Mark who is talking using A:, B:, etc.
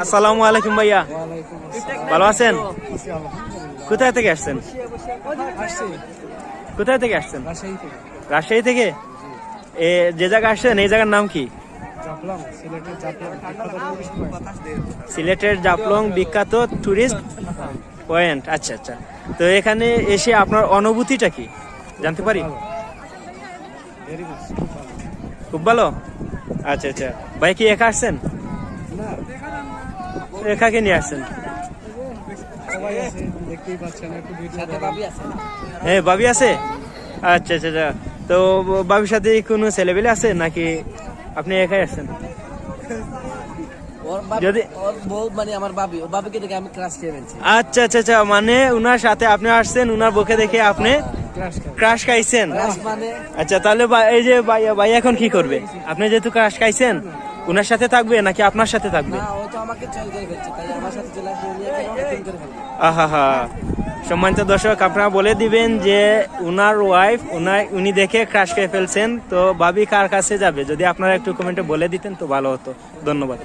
A: আসসালামু আলাইকুম ভাইয়া, ভালো আছেন? কোথায় থেকে আসছেন? কোথায় থেকে আসছেন? রাজশাহী থেকে। যে জায়গা আসছেন এই জায়গার নাম কি? সিলেটের জাফলং বিখ্যাত টুরিস্ট পয়েন্ট। আচ্ছা আচ্ছা, তো এখানে এসে আপনার অনুভূতিটা কি জানতে পারি? খুব ভালো। আচ্ছা আচ্ছা, ভাই কি একা আসছেন? একাকে নিয়ে আসছেন? হ্যাঁ, ভাবি আছে। আচ্ছা আচ্ছা আচ্ছা, তো ভাবির সাথে কোনো ছেলেবেলে আছে নাকি আপনি একাই আসছেন? যদি আচ্ছা আচ্ছা আচ্ছা, মানে উনার সাথে আপনি আসছেন, উনার বউকে দেখে আপনি ক্রাশ খাইছেন। আচ্ছা, তাহলে এই যে ভাই এখন কি করবে? আপনি যেহেতু ক্রাশ খাইছেন, উনার সাথে থাকবে নাকি আপনার সাথে থাকবে? আহা হা, সম্মানিত দর্শক, আপনারা বলে দিবেন যে উনার ওয়াইফ উনি দেখে ক্রাশ খেয়ে ফেলছেন, তো ভাবি কার কাছে যাবে যদি আপনারা একটু কমেন্টে বলে দিতেন তো ভালো হতো। ধন্যবাদ।